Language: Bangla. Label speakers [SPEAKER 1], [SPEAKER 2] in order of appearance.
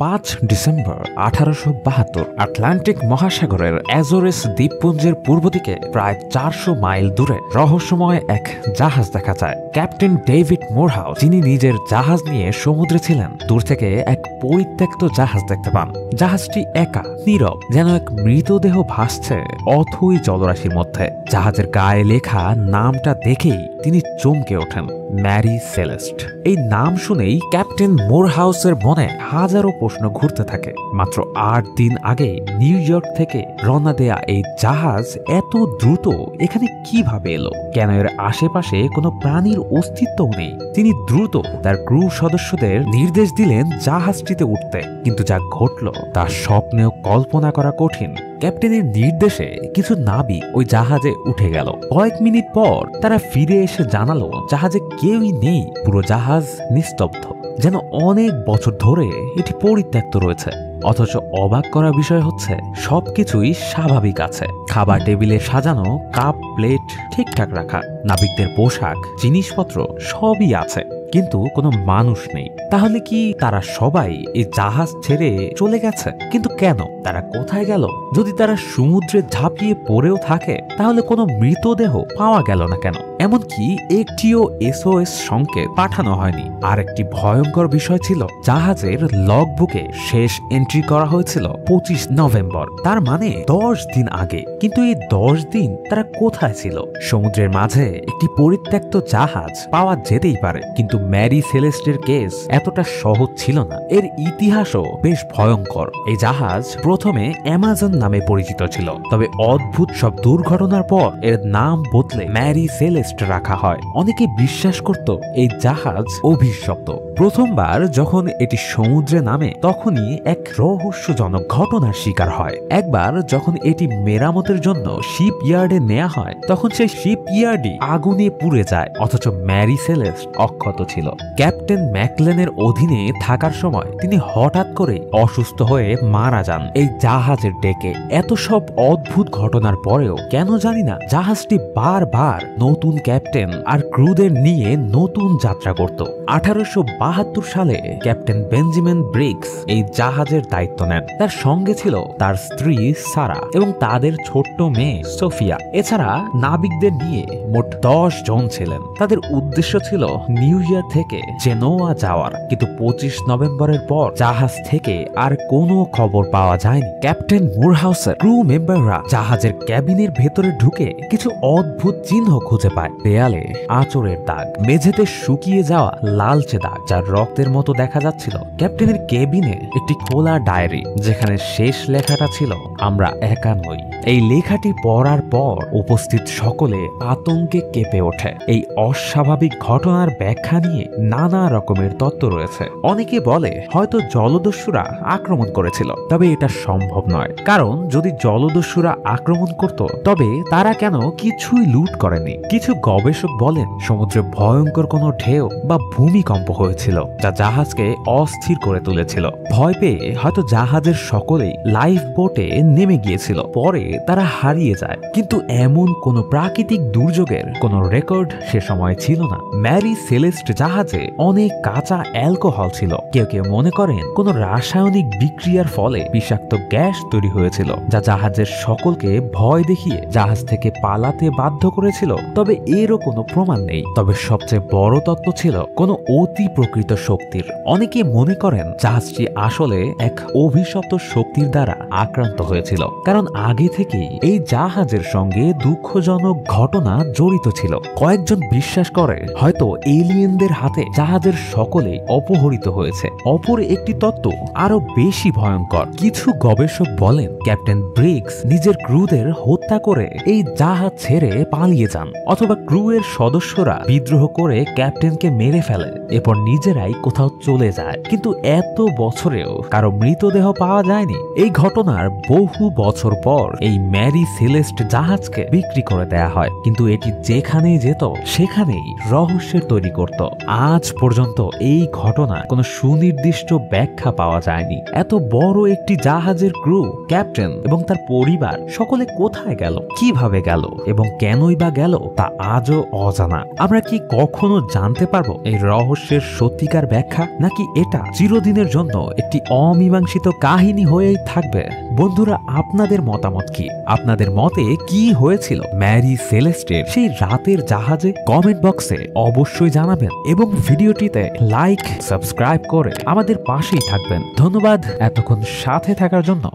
[SPEAKER 1] 5 ডিসেম্বর 1872 আটলান্টিক মহাসাগরের অ্যাজোরেস দ্বীপপুঞ্জের পূর্ব দিকে প্রায় 400 মাইল দূরে রহস্যময় এক জাহাজ দেখা যায়। ক্যাপ্টেন ডেভিড মোরহাউস, যিনি নিজের জাহাজ নিয়ে সমুদ্রে ছিলেন, দূর থেকে এক পরিত্যক্ত জাহাজ দেখতে পান। জাহাজটি একা, নীরব, যেন এক মৃতদেহ ভাসছে অথই জলরাশির মধ্যে। জাহাজের গায়ে লেখা নামটা দেখেই তিনি চমকে ওঠেন, ম্যারি সেলেস্ট। এই নাম শুনেই ক্যাপ্টেন মোরহাউসের মনে হাজারো প্রশ্ন ঘুরতে থাকে। মাত্র 8 দিন আগে নিউ ইয়র্ক থেকে রওনা দেয়া এই জাহাজ এত দ্রুত এখানে কিভাবে এলো? কেন এর আশেপাশে কোনো প্রাণীর অস্তিত্বও নেই? তিনি দ্রুত তার ক্রু সদস্যদের নির্দেশ দিলেন জাহাজটিতে উঠতে, কিন্তু যা ঘটল তা স্বপ্নেও কল্পনা করা কঠিন। ক্যাপ্টেনের নির্দেশে কিছু নাবিক ওই জাহাজে উঠে গেল। কয়েক মিনিট পর তারা ফিরে এসে জানালো জাহাজে কেউই নেই। পুরো জাহাজ নিস্তব্ধ, যেন অনেক বছর ধরে এটি পরিত্যক্ত রয়েছে। অথচ অবাক করা বিষয় হচ্ছে সবকিছুই স্বাভাবিক আছে। খাবার টেবিলে সাজানো, কাপ প্লেট ঠিকঠাক রাখা, নাবিকদের পোশাক, জিনিসপত্র সবই আছে, কিন্তু কোনো মানুষ নেই। তাহলে কি তারা সবাই এই জাহাজ ছেড়ে চলে গেছে? কিন্তু কেন? তারা কোথায় গেল? যদি তারা সমুদ্রে ঝাঁপিয়ে পড়েও থাকে, তাহলে কোনো মৃতদেহ পাওয়া গেল না কেন? এমনকি একটিও SOS সংকেত পাঠানো হয়নি। আর একটি ভয়ঙ্কর বিষয় ছিল, জাহাজের লগবুকে শেষ এন্ট্রি করা হয়েছিল 25 নভেম্বর, তার মানে 10 দিন আগে। কিন্তু এই 10 দিন তারা কোথায় ছিল? সমুদ্রের মাঝে একটি পরিত্যক্ত জাহাজ পাওয়া যেতেই পারে, কিন্তু ম্যারি সেলেস্টের কেস এতটা সহজ ছিল না। এর ইতিহাসও বেশ ভয়ঙ্কর। এই জাহাজ প্রথমে অ্যামাজন নামে পরিচিত ছিল, তবে অদ্ভুত সব দুর্ঘটনার পর এর নাম বদলে ম্যারি সেলেস্ট রাখা হয়। অনেকে বিশ্বাস করত এই জাহাজ অভিশপ্ত। প্রথমবার যখন এটি সমুদ্রে নামে, তখনই এক রহস্যজনক ঘটনার শিকার হয়। একবার যখন এটি মেরামতের জন্য শিপ ইয়ার্ডে নেওয়া হয়, তখন সেই শিপ ইয়ার্ডই আগুনে পুড়ে যায়। অথচ ম্যারি সেলেস্ট অক্ষত ছিল। ক্যাপ্টেন ম্যাকলেনের অধীনে থাকার সময় তিনি হঠাৎ করে অসুস্থ হয়ে মারা যান এই জাহাজের ডেকে। এত সব অদ্ভুত ঘটনার পরেও কেন জানি না, জাহাজটি বারবার নতুন ক্যাপ্টেন আর ক্রুদের নিয়ে নতুন যাত্রা করত। 1872 সালে ক্যাপ্টেন বেঞ্জামিন ব্রিগস এই জাহাজের দায়িত্ব নেন। তার সঙ্গে ছিল তার স্ত্রী সারা এবং তাদের ছোট্ট মেয়ে সোফিয়া। এছাড়া নাবিকদের নিয়ে মোট 10 জন ছিলেন। তাদের উদ্দেশ্য ছিল নিউ ইয়র্ক থেকে জেনোয়া যাওয়ার। কিন্তু 25 নভেম্বরের পর জাহাজ থেকে আর কোনো খবর পাওয়া যায়নি। ক্যাপ্টেন মুরহাউসের ক্রু মেম্বাররা জাহাজের ক্যাবিনের ভেতরে ঢুকে কিছু অদ্ভুত চিহ্ন খুঁজে পায়। দেয়ালে আঁচড়ের দাগ, মেঝেতে শুকিয়ে যাওয়া লালচে দাগ, যার রক্তের মতো দেখা যাচ্ছিল। ক্যাপ্টেনের কেবিনে একটি খোলা ডায়েরি, যেখানে শেষ লেখাটা ছিল, আমরা একা নই। এই লেখাটি পড়ার পর উপস্থিত সকলে আতঙ্কে কেঁপে ওঠে। এই অস্বাভাবিক ঘটনার ব্যাখ্যা নিয়ে নানা রকমের তত্ত্ব রয়েছে। অনেকে বলে হয়তো জলদস্যুরা আক্রমণ করেছিল, তবে এটা সম্ভব নয়। কারণ যদি জলদস্যুরা আক্রমণ করত, তবে তারা কেন কিছুই লুট করেনি? কিছু গবেষক বলেন সমুদ্রে ভয়ঙ্কর কোনো ঢেউ বা ভূমিকম্প হয়েছিল, যা জাহাজকে অস্থির করে তুলেছিল। ভয় পেয়ে হয়তো জাহাজের সকলেই লাইফ বোটে নেমে গিয়েছিল। পরে তারা হারিয়ে যায়। কিন্তু এমন কোন প্রাকৃতিক দুর্যোগের কোনো রেকর্ড সে সময় ছিল না। ম্যারি সেলেস্ট জাহাজে অনেক কাঁচা অ্যালকোহল ছিল। কেউ কেউ মনে করেন কোন রাসায়নিক বিক্রিয়ার ফলে বিষাক্ত গ্যাস তৈরি হয়েছিল, যা জাহাজের সকলকে ভয় দেখিয়ে জাহাজ থেকে পালাতে বাধ্য করেছিল। তবে এরও কোনো প্রমাণ নেই। তবে সবচেয়ে বড় তত্ত্ব ছিল কোনো অতি প্রকৃত শক্তির। অনেকে মনে করেন জাহাজটি আসলে এক অভিশপ্ত শক্তির দ্বারা আক্রান্ত হয়েছিল, কারণ আগে থেকেই এই জাহাজের সঙ্গে দুঃখজনক ঘটনা জড়িত ছিল। কয়েকজন বিশ্বাস করে হয়তো এলিয়েনদের হাতে জাহাজের সকলে অপহরিত হয়েছে। অপর একটি তত্ত্ব আরো বেশি ভয়ঙ্কর। কিছু গবেষক বলেন ক্যাপ্টেন ব্রিগস নিজের ক্রুদের হত্যা করে এই জাহাজ ছেড়ে পালিয়ে যান, অথবা ক্রু এর সদস্যরা বিদ্রোহ করে ক্যাপ্টেনকে মেরে ফেলে, এরপর নিজেরাই কোথাও চলে যায়। কিন্তু এত বছরেও কারো মৃতদেহ পাওয়া যায়নি। এই ঘটনার বহু বছর পর এই ম্যারি সেলেস্ট জাহাজকে বিক্রি করে দেয়া হয়, কিন্তু এটি যেখানেই যেত সেখানেই রহস্যের তৈরি করত। আজ পর্যন্ত এই ঘটনা কোনো সুনির্দিষ্ট ব্যাখ্যা পাওয়া যায়নি। এত বড় একটি জাহাজের ক্রু, ক্যাপ্টেন ক্যাপ্টেন এবং তার পরিবার সকলে কোথায় গেল, কিভাবে গেল এবং কেনই বা গেল তা আজও অজানা। আমরা কি কখনো জানতে পারবো এই রহস্যের সত্যিকার ব্যাখ্যা, নাকি এটা চিরদিনের জন্য একটি অমীমাংসিত কাহিনী হয়েই থাকবে? বন্ধুরা, আপনাদের মতামত কি? আপনাদের মতে কি হয়েছিল ম্যারি সেলেস্টের সেই রাতের জাহাজে? কমেন্ট বক্সে অবশ্যই জানাবেন এবং ভিডিওটিতে লাইক, সাবস্ক্রাইব করে আমাদের পাশেই থাকবেন। ধন্যবাদ এতক্ষণ সাথে থাকার জন্য।